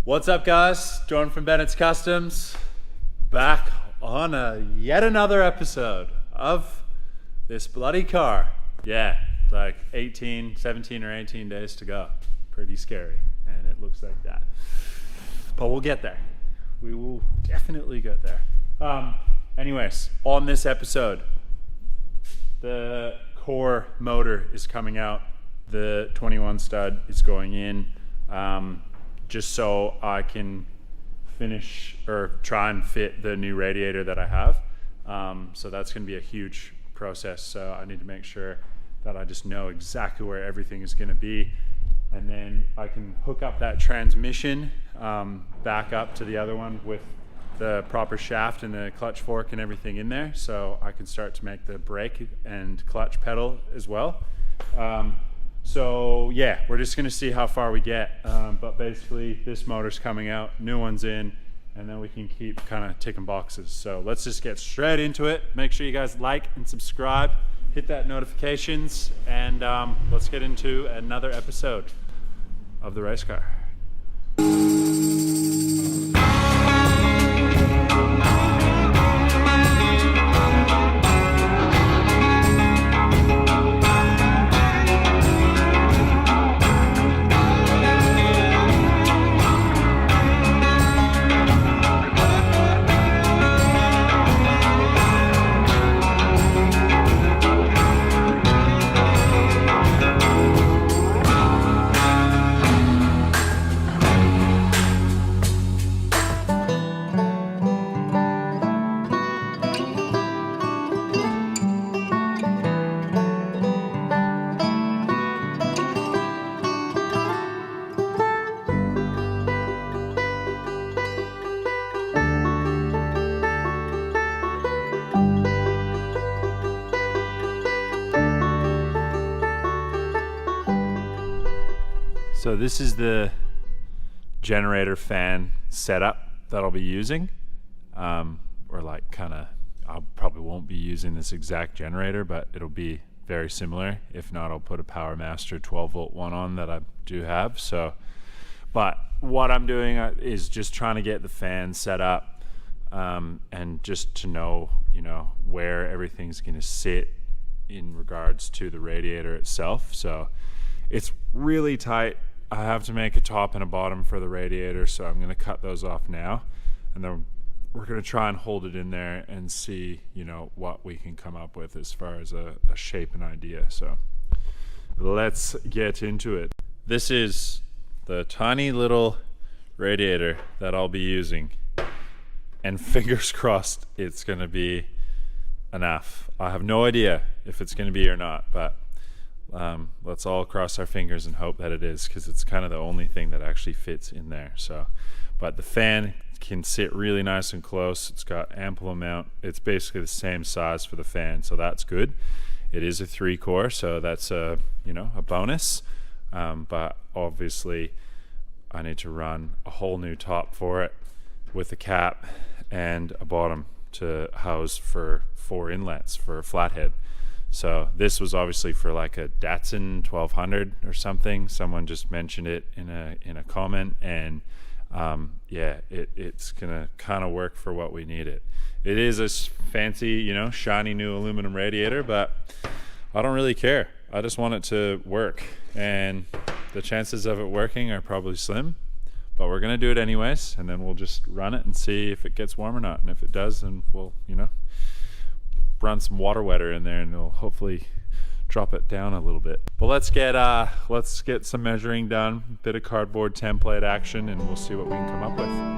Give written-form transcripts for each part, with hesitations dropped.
What's up, guys? Jordan from Bennett's Customs, back on yet another episode of this bloody car. Yeah, like 17 or 18 days to go. Pretty scary, and it looks like that. But we'll get there. We will definitely get there. Anyways, on this episode, the core motor is coming out. The 21 stud is going in. Just so I can finish or try and fit the new radiator that I have. So that's going to be a huge process. So I need to make sure that I just know exactly where everything is going to be. And then I can hook up that transmission back up to the other one with the proper shaft and the clutch fork and everything in there. So I can start to make the brake and clutch pedal as well. So yeah, we're just gonna see how far we get. But basically this motor's coming out, new one's in, and then we can keep kind of ticking boxes. So let's just get straight into it. Make sure you guys like and subscribe, hit that notifications, and let's get into another episode of the race car. So this is the generator fan setup that I'll be using. Or like I probably won't be using this exact generator, but it'll be very similar. If not, I'll put a Power Master 12 volt one on that I do have. So, but what I'm doing is just trying to get the fan set up and just to know, where everything's gonna sit in regards to the radiator itself. So it's really tight. I have to make a top and a bottom for the radiator, so I'm going to cut those off now, and then we're going to try and hold it in there and see, what we can come up with as far as a shape and idea. So let's get into it. This is the tiny little radiator that I'll be using, and fingers crossed it's going to be enough. I have no idea if it's going to be or not, but let's all cross our fingers and hope that it is, because it's kind of the only thing that actually fits in there. So, but the fan can sit really nice and close. It's got ample amount. It's basically the same size for the fan, so that's good. It is a 3-core, so that's a bonus. But obviously I need to run a whole new top for it with a cap and a bottom to house for 4 inlets for a flathead. So this was obviously for like a Datsun 1200 or something. Someone just mentioned it in a comment, and it's gonna kind of work for what we need it. It is a fancy, shiny new aluminum radiator, but I don't really care. I just want it to work, and the chances of it working are probably slim, but we're gonna do it anyways, and then we'll just run it and see if it gets warm or not. And if it does, then we'll, run some water wetter in there, and it'll hopefully drop it down a little bit. But let's get some measuring done, bit of cardboard template action, and we'll see what we can come up with.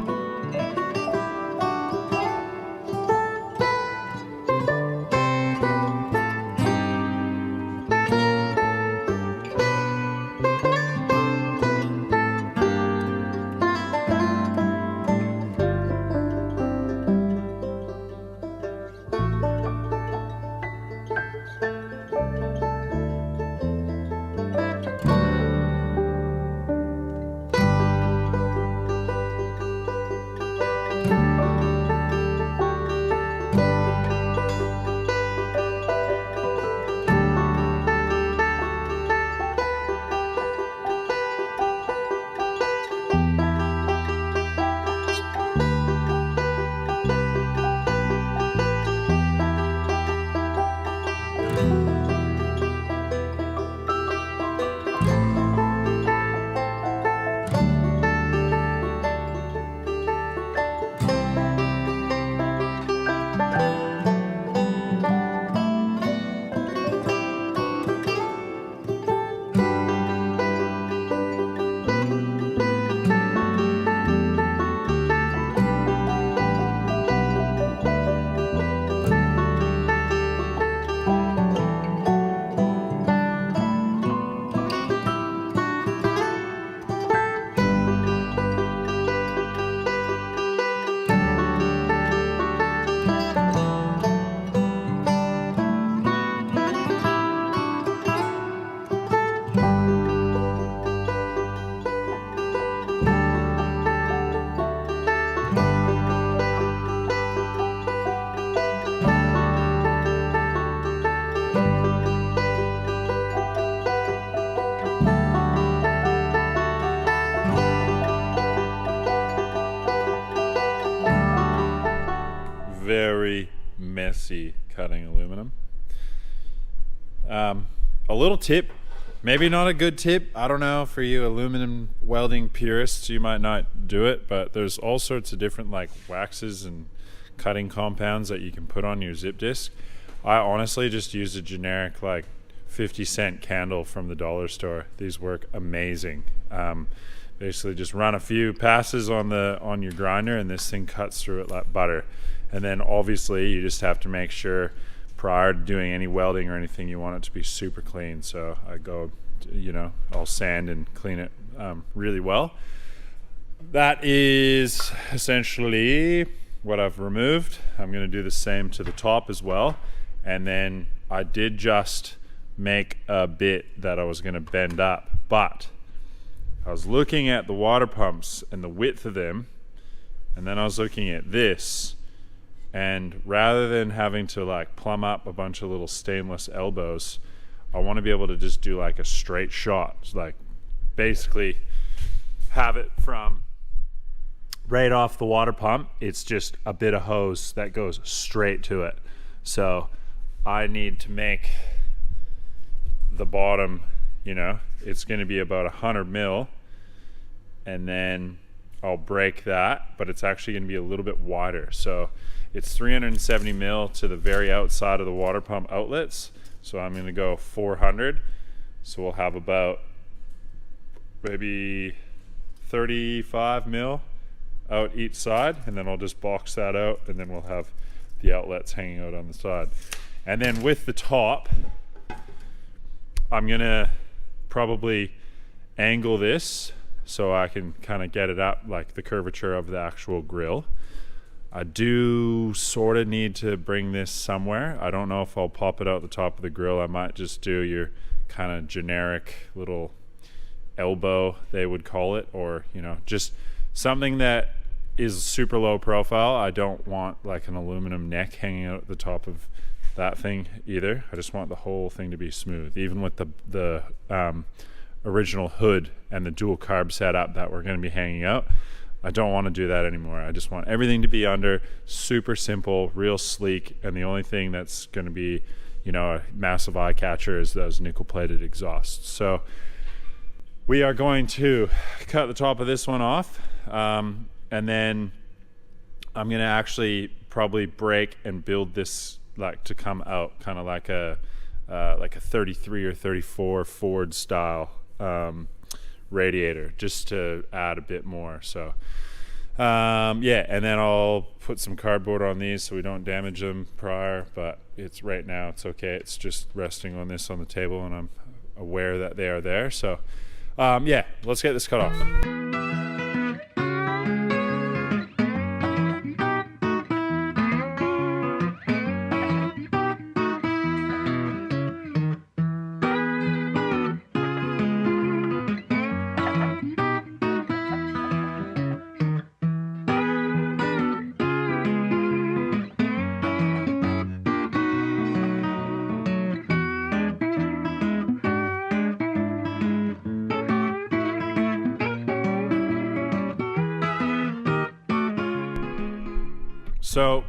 messy cutting aluminum. A little tip, maybe not a good tip, I don't know, for you aluminum welding purists, you might not do it, but there's all sorts of different like waxes and cutting compounds that you can put on your zip disc. I honestly just use a generic like 50-cent candle from the dollar store. These work amazing. Basically just run a few passes on your grinder and this thing cuts through it like butter. And then obviously you just have to make sure prior to doing any welding or anything you want it to be super clean. So I go, I'll sand and clean it really well. That is essentially what I've removed. I'm going to do the same to the top as well. And then I did just make a bit that I was going to bend up, but I was looking at the water pumps and the width of them, and then I was looking at this, and rather than having to like plumb up a bunch of little stainless elbows, I want to be able to just do like a straight shot. So like basically have it from right off the water pump. It's just a bit of hose that goes straight to it. So I need to make the bottom, it's going to be about 100 mil, and then I'll break that, but it's actually going to be a little bit wider. So it's 370 mil to the very outside of the water pump outlets. So I'm going to go 400. So we'll have about maybe 35 mil out each side, and then I'll just box that out, and then we'll have the outlets hanging out on the side. And then with the top, I'm gonna probably angle this so I can kind of get it up like the curvature of the actual grill. I do sort of need to bring this somewhere. I don't know if I'll pop it out the top of the grill. I might just do your kind of generic little elbow, they would call it, or just something that is super low profile. I don't want like an aluminum neck hanging out at the top of that thing either. I just want the whole thing to be smooth, even with the original hood and the dual carb setup that we're going to be hanging out. I don't want to do that anymore. I just want everything to be under, super simple, real sleek, and the only thing that's going to be a massive eye catcher is those nickel plated exhausts. So we are going to cut the top of this one off, and then I'm going to actually probably break and build this like to come out kind of like a 33 or 34 Ford style radiator, just to add a bit more. So and then I'll put some cardboard on these so we don't damage them prior, but right now it's okay. It's just resting on this on the table, and I'm aware that they are there. So let's get this cut off. So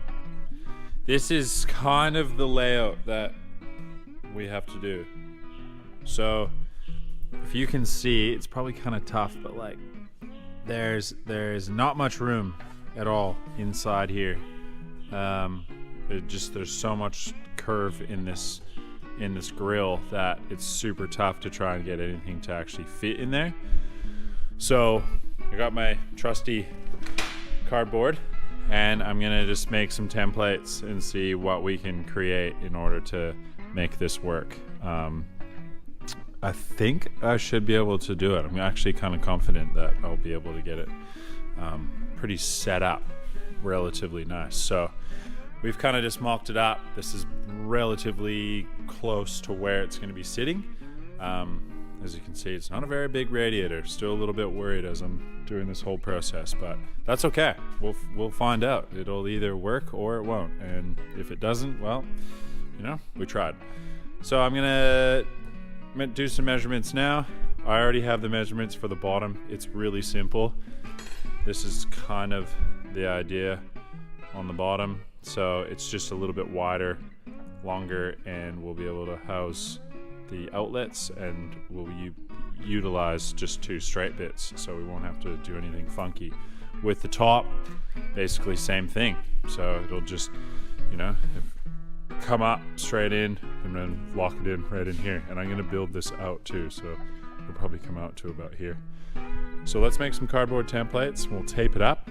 this is kind of the layout that we have to do. So if you can see, it's probably kind of tough, but like there's not much room at all inside here. There's so much curve in this grill that it's super tough to try and get anything to actually fit in there. So I got my trusty cardboard, and I'm gonna just make some templates and see what we can create in order to make this work. I think I should be able to do it. I'm actually kind of confident that I'll be able to get it pretty set up, relatively nice. So we've kind of just mocked it up. This is relatively close to where it's gonna be sitting. As you can see, it's not a very big radiator. Still a little bit worried as I'm doing this whole process, but that's okay. We'll find out. It'll either work or it won't. And if it doesn't, well, we tried. So I'm gonna do some measurements now. I already have the measurements for the bottom. It's really simple. This is kind of the idea on the bottom. so it's just a little bit wider, longer, and we'll be able to house the outlets, and we'll utilize just 2 straight bits, so we won't have to do anything funky. With the top, basically same thing, so it'll just, you know, come up straight in and then lock it in right in here. And I'm going to build this out too, so it'll probably come out to about here. So let's make some cardboard templates. We'll tape it up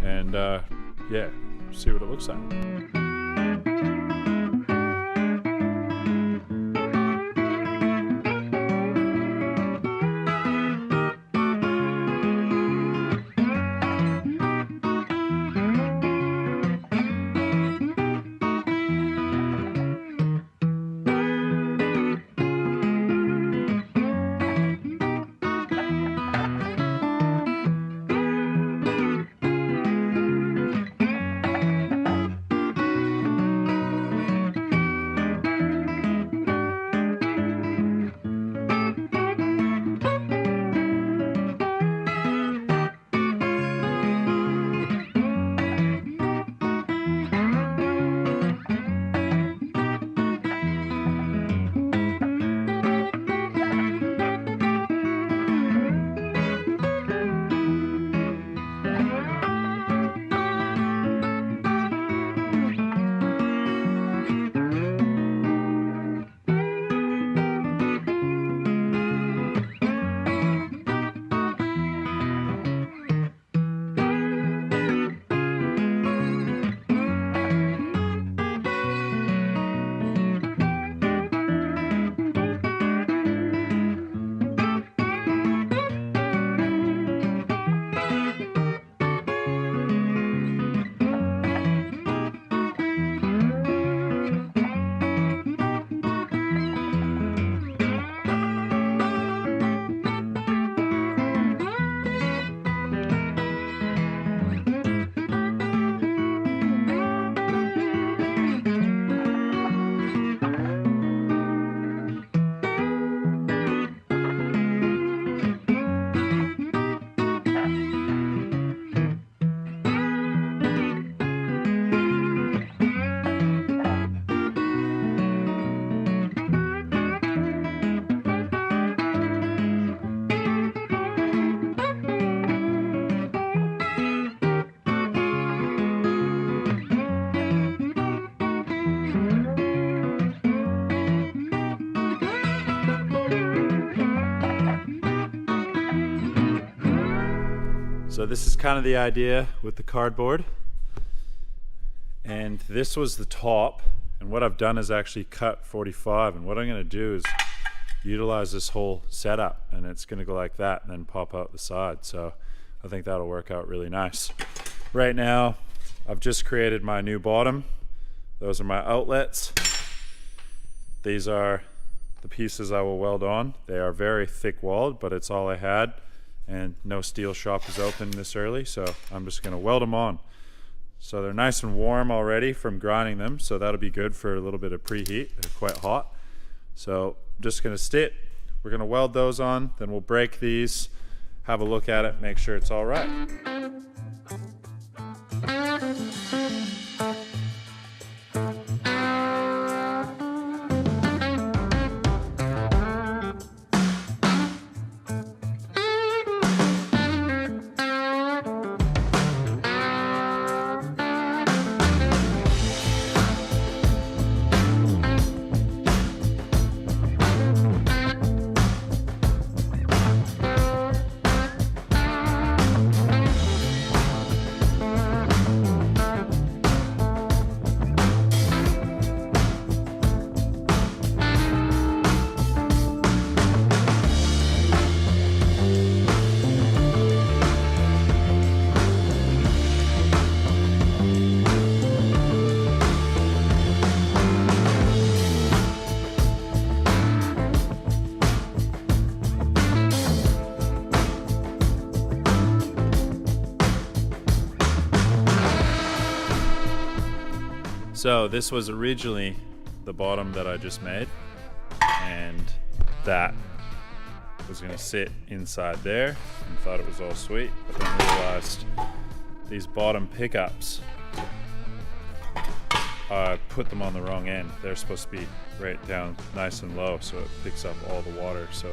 and yeah, see what it looks like. So this is kind of the idea with the cardboard, and this was the top, and what I've done is actually cut 45, and what I'm going to do is utilize this whole setup, and it's going to go like that and then pop out the side. So I think that'll work out really nice. Right now I've just created my new bottom. Those are my outlets. These are the pieces I will weld on. They are very thick walled, but it's all I had, and no steel shop is open this early, so I'm just going to weld them on. So they're nice and warm already from grinding them, so that'll be good for a little bit of preheat. They're quite hot. So I'm just going to sit. We're going to weld those on, then we'll break these, have a look at it, make sure it's all right. So this was originally the bottom that I just made, and that was going to sit inside there, and thought it was all sweet, but then realized these bottom pickups I put them on the wrong end. They're supposed to be right down nice and low so it picks up all the water. So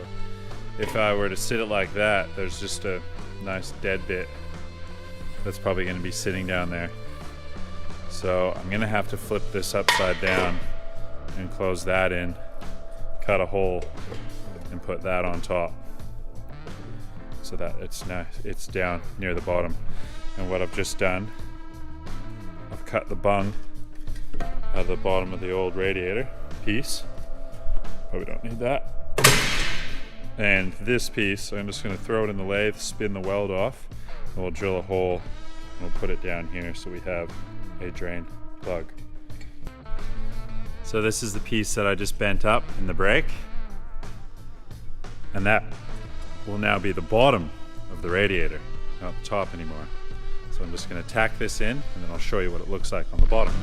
if I were to sit it like that, there's just a nice dead bit that's probably going to be sitting down there. So I'm going to have to flip this upside down and close that in, cut a hole and put that on top so that it's down near the bottom. And what I've just done, I've cut the bung out of the bottom of the old radiator piece. But we don't need that. And this piece, I'm just going to throw it in the lathe, spin the weld off, and we'll drill a hole and we'll put it down here so we have a drain plug. So this is the piece that I just bent up in the brake, and that will now be the bottom of the radiator, not the top anymore. So I'm just going to tack this in, and then I'll show you what it looks like on the bottom.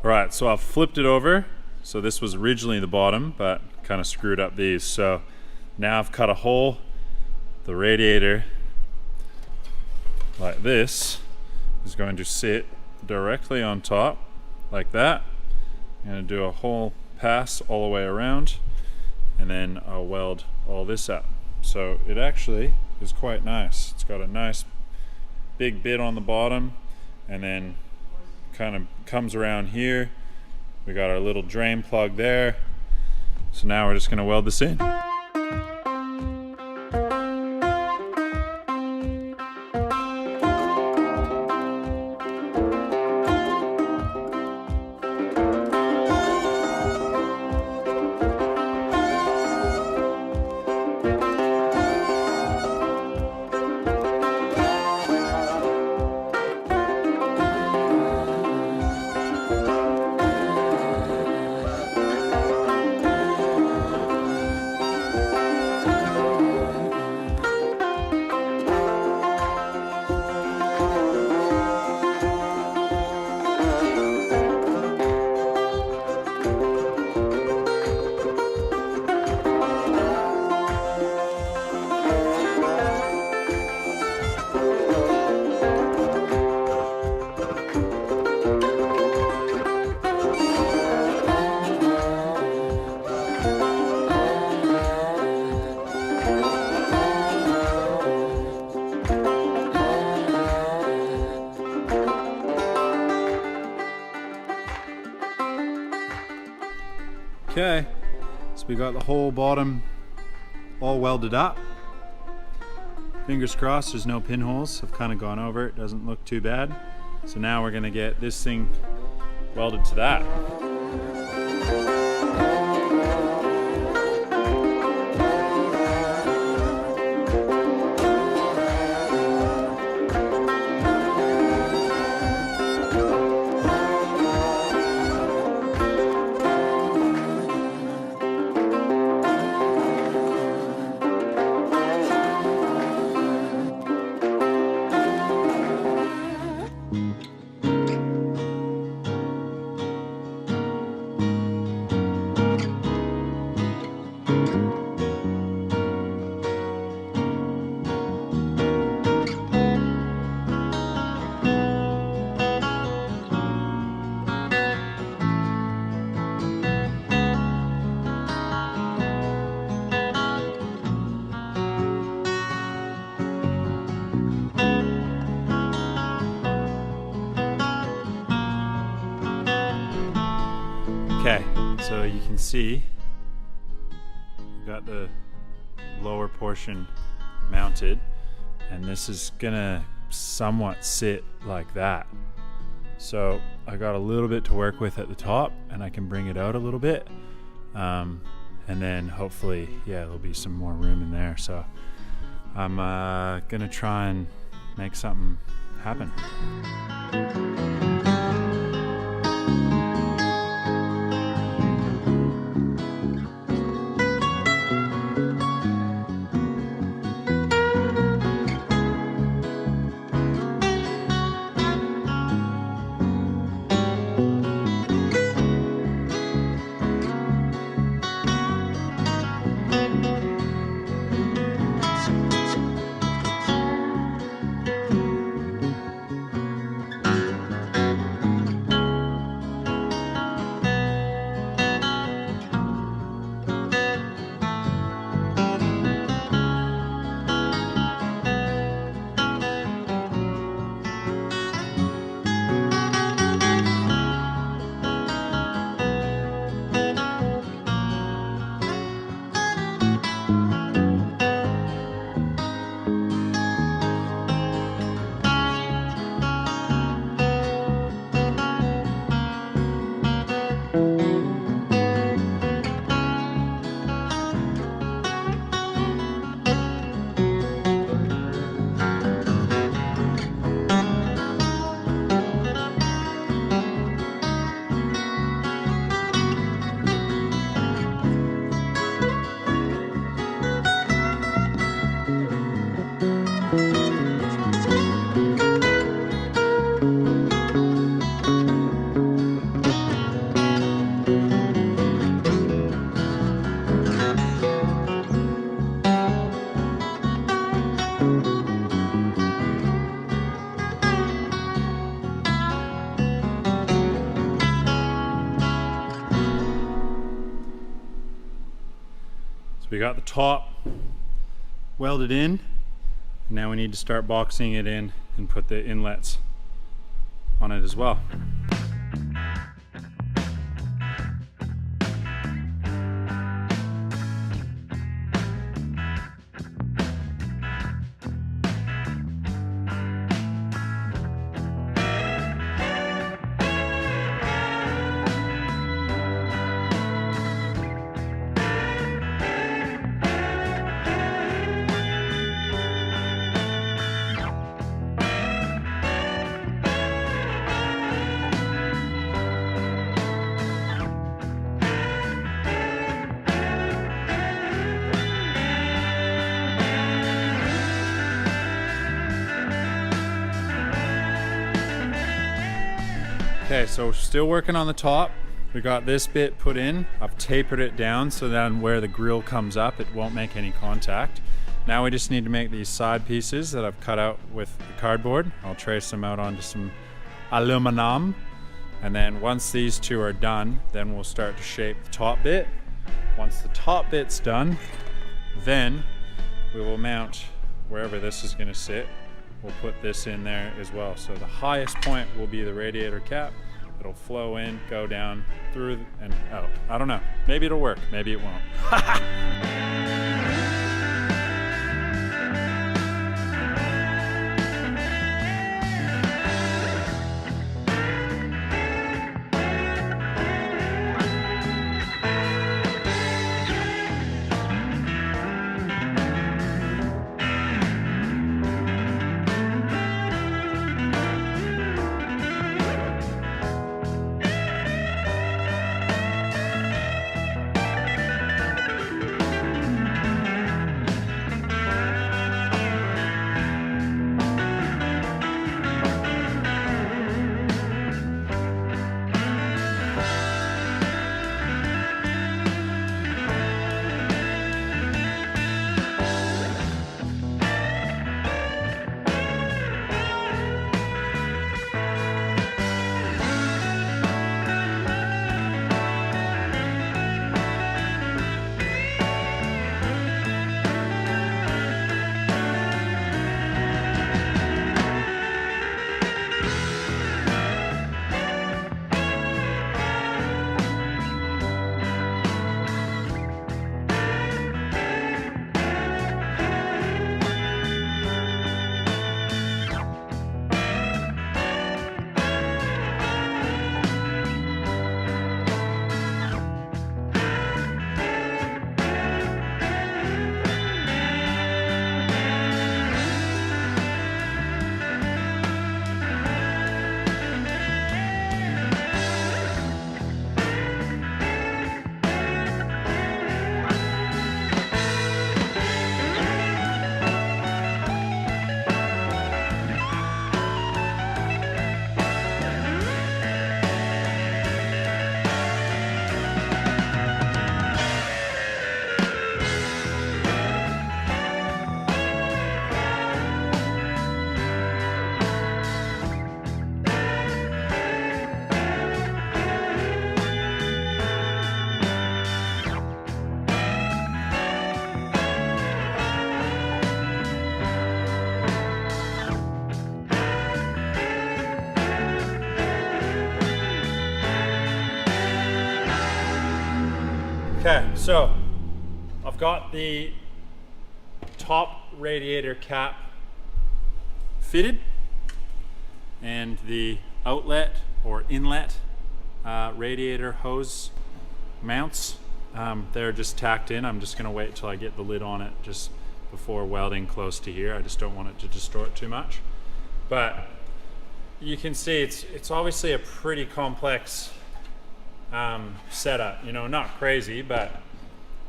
Right, so I've flipped it over. So this was originally the bottom, but kind of screwed up these. So now I've cut a hole. The radiator, like this, is going to sit directly on top, like that. I'm going to do a whole pass all the way around, and then I'll weld all this up. So it actually is quite nice. It's got a nice big bit on the bottom, and then kind of comes around here. We got our little drain plug there. So now we're just going to weld this in. Okay, so we got the whole bottom all welded up. Fingers crossed there's no pinholes. I've kind of gone over it, doesn't look too bad. So now we're gonna get this thing welded to that. Okay, so you can see we've got the lower portion mounted, and this is gonna somewhat sit like that. So I got a little bit to work with at the top, and I can bring it out a little bit, and and then hopefully, yeah, there'll be some more room in there. So I'm gonna try and make something happen. We got the top welded in. Now we need to start boxing it in and put the inlets on it as well. Okay, so still working on the top. We got this bit put in. I've tapered it down so then where the grill comes up, it won't make any contact. Now we just need to make these side pieces that I've cut out with the cardboard. I'll trace them out onto some aluminum. And then once these two are done, then we'll start to shape the top bit. Once the top bit's done, then we will mount wherever this is gonna sit. We'll put this in there as well. So the highest point will be the radiator cap. It'll flow in, go down, through, and out. I don't know. Maybe it'll work, maybe it won't. Okay, so I've got the top radiator cap fitted and the outlet or inlet radiator hose mounts, they're just tacked in. I'm just going to wait till I get the lid on it just before welding close to here. I just don't want it to distort too much. But you can see it's obviously a pretty complex setup, you know, not crazy, but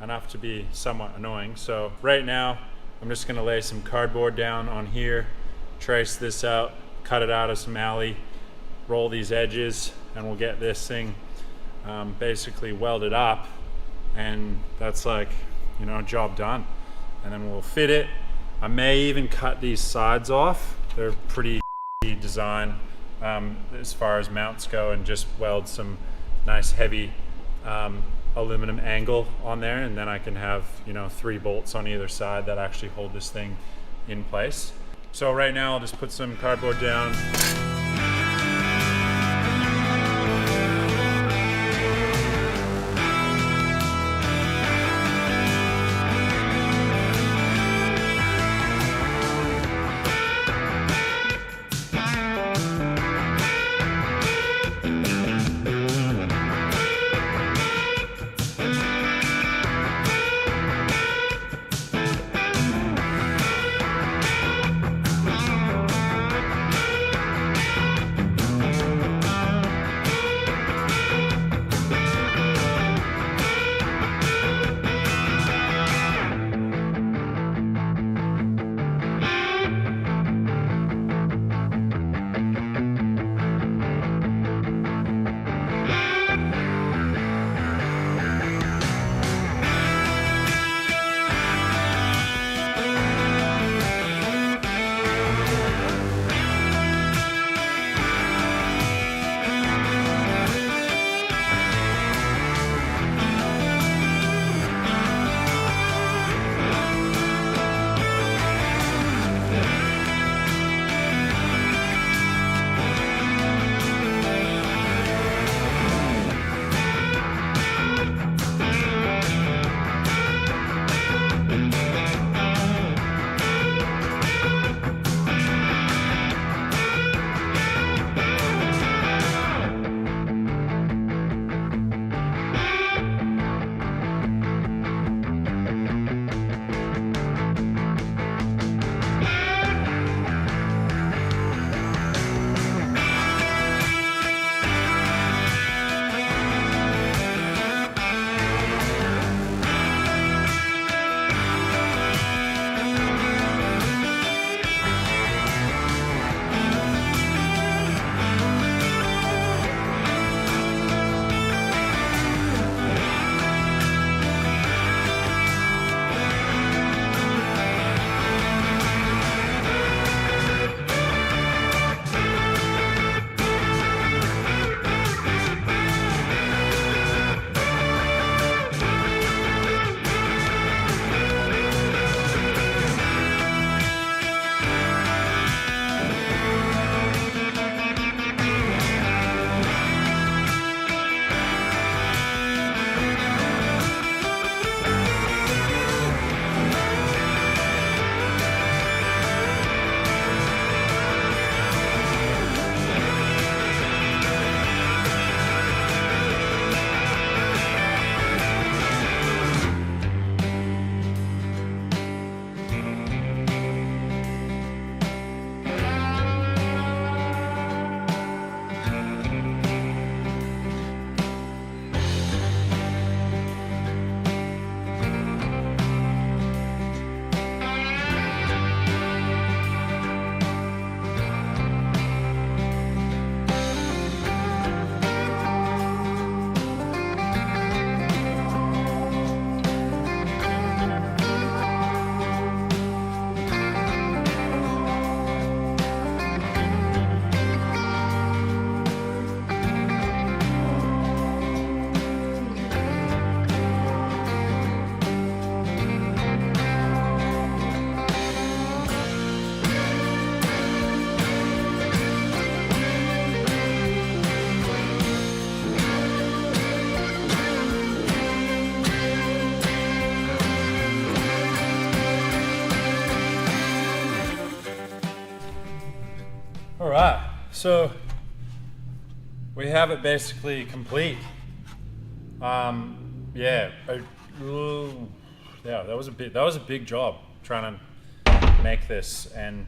enough to be somewhat annoying. So right now I'm just going to lay some cardboard down on here, trace this out, cut it out of some alley, roll these edges, and we'll get this thing basically welded up, and that's like, you know, job done. And then we'll fit it. I may even cut these sides off. They're pretty design as far as mounts go, and just weld some nice heavy aluminum angle on there, and then I can have, you know, 3 bolts on either side that actually hold this thing in place. So right now I'll just put some cardboard down. So we have it basically complete. Yeah, that was a big job trying to make this, and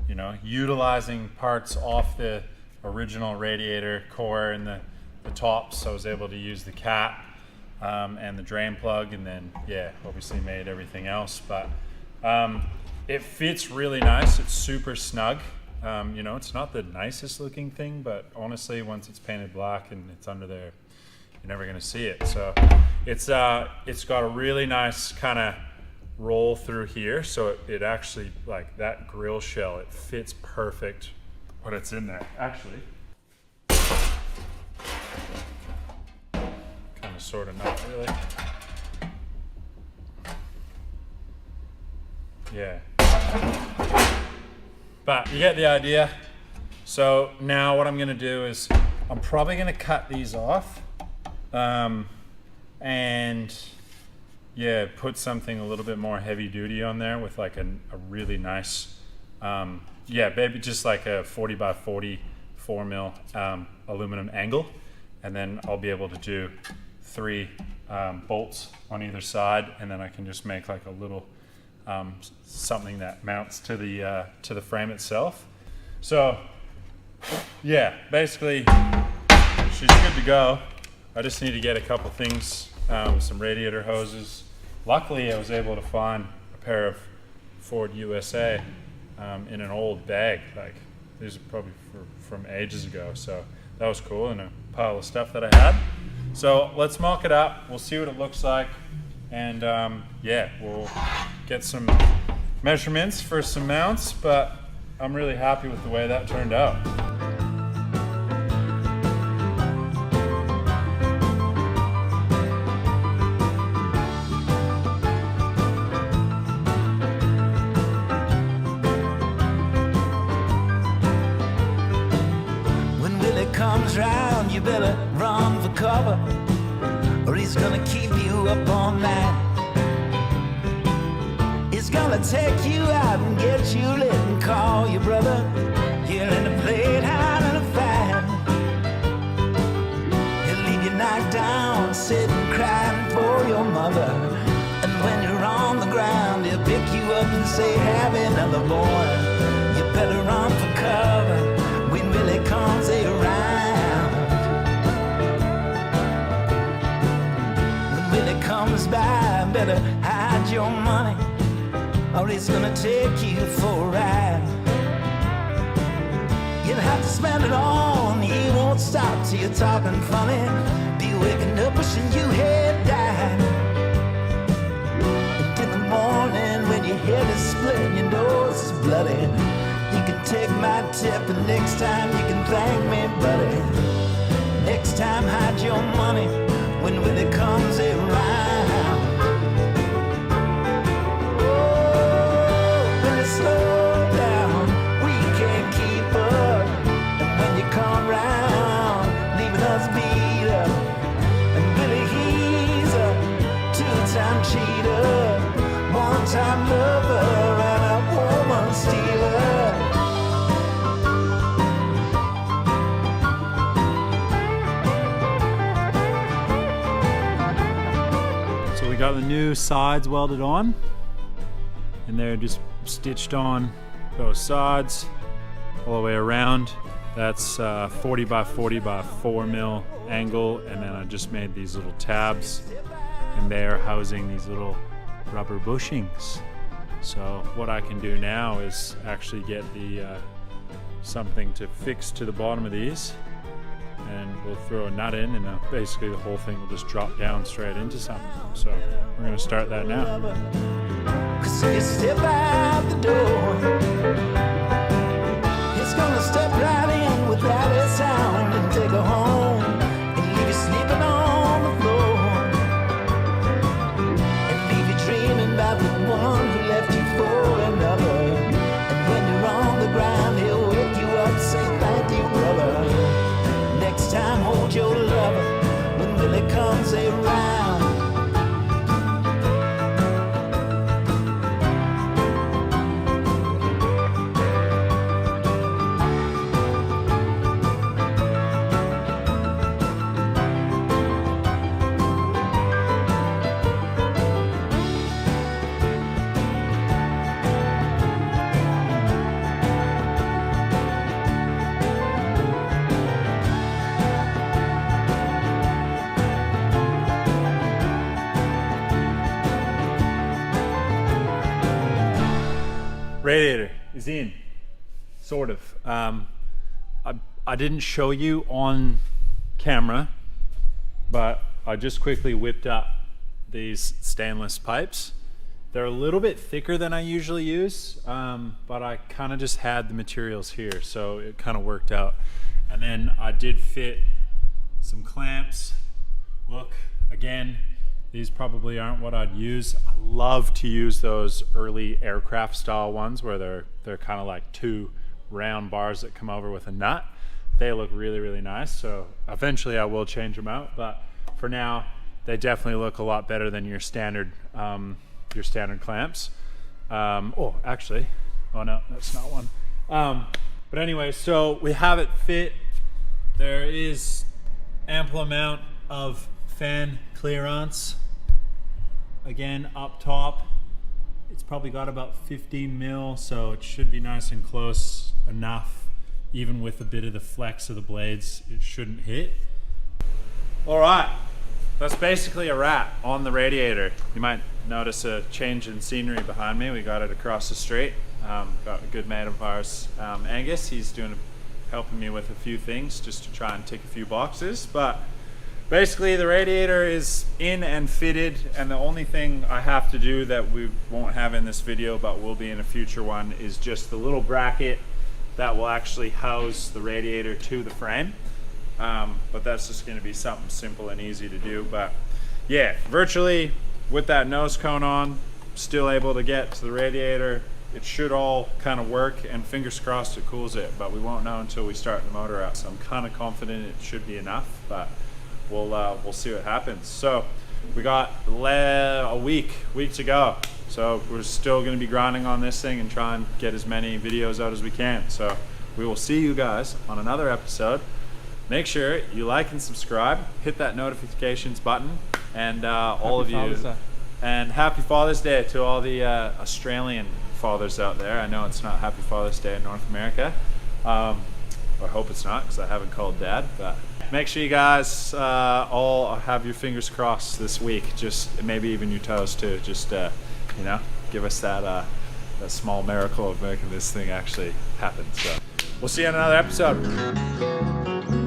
you know, utilizing parts off the original radiator core and the tops. I was able to use the cap and the drain plug, and then obviously made everything else. But it fits really nice. It's super snug. You know, it's not the nicest looking thing, but honestly, once it's painted black and it's under there, you're never gonna see it. So it's got a really nice kind of roll through here. So it actually, like that grill shell, it fits perfect when it's in there. Actually, kind of, sort of, not really. Yeah. But you get the idea. So now what I'm gonna do is I'm probably gonna cut these off and put something a little bit more heavy duty on there with like a really nice, maybe just like a 40 by 40 4 mil aluminum angle. And then I'll be able to do 3 bolts on either side, and then I can just make like a little something that mounts to the frame itself. So yeah, basically she's good to go. I just need to get a couple things, some radiator hoses. Luckily I was able to find a pair of Ford USA in an old bag. Like, these are probably from ages ago, so that was cool, and a pile of stuff that I had. So let's mock it up, we'll see what it looks like, and we'll get some measurements for some mounts, but I'm really happy with the way that turned out. When Willie comes round, you better run for cover, or he's gonna keep you up all night. He's gonna take you out and get you lit and call your brother. You're in a plate out in a fight. He'll leave you knocked down, sitting crying for your mother. And when you're on the ground, he'll pick you up and say, have another boy. You better run for cover when Willie comes around. When Willie comes by, better hide your money, or he's gonna take you for a ride. You'll have to spend it all, and he won't stop till you're talking funny. Be waking up wishing you had died. And in the morning when your head is split and your nose is bloody, you can take my tip, and next time you can thank me, buddy. Next time hide your money when Willie comes around. Slow down, we can't keep up. And when you come round, leaving us beat up. And Billy, he's a 2-time cheater, 1-time lover, and a woman stealer. So we got the new sides welded on, and they're just stitched on both sides all the way around. That's 40 by 40 by 4 mil angle, and then I just made these little tabs, and they're housing these little rubber bushings. So what I can do now is actually get the something to fix to the bottom of these, and we'll throw a nut in, and basically the whole thing will just drop down straight into something. So we're going to start that now. 'Cause if you step out the door, it's gonna step right in without a sound and take her home and leave you sleeping on the floor, and leave you dreaming about the one who left you for another. And when you're on the ground, he'll wake you up and say thank you, brother. Next time hold your lover when Willie comes around. radiator is in, sort of. I didn't show you on camera, but I just quickly whipped up these stainless pipes. They're a little bit thicker than I usually use, but I kind of just had the materials here, so it kind of worked out. And then I did fit some clamps. Look, again, these probably aren't what I'd use. I love to use those early aircraft style ones where they're kind of like two round bars that come over with a nut. They look really, really nice. So eventually I will change them out, but for now, they definitely look a lot better than your standard clamps. Oh no, that's not one. But anyway, so we have it fit. There is ample amount of fan clearance. Again, up top, it's probably got about 15 mil, so it should be nice and close enough. Even with a bit of the flex of the blades, it shouldn't hit. All right, that's basically a wrap on the radiator. You might notice a change in scenery behind me. We got it across the street. Got a good mate of ours, Angus. He's helping me with a few things just to try and tick a few boxes. But basically the radiator is in and fitted, and the only thing I have to do that we won't have in this video but will be in a future one is just the little bracket that will actually house the radiator to the frame. But that's just gonna be something simple and easy to do. But yeah, virtually with that nose cone on, still able to get to the radiator. It should all kind of work, and fingers crossed it cools it, but we won't know until we start the motor out. So I'm kind of confident it should be enough, but we'll see what happens. So we got a week to go. So we're still going to be grinding on this thing and try and get as many videos out as we can. So we will see you guys on another episode. Make sure you like and subscribe, hit that notifications button, and all of you. And happy Father's Day to all the Australian fathers out there. I know it's not Happy Father's Day in North America. I hope it's not, because I haven't called Dad. But make sure you guys all have your fingers crossed this week. Just maybe even your toes too. Just give us that small miracle of making this thing actually happen. So we'll see you in another episode.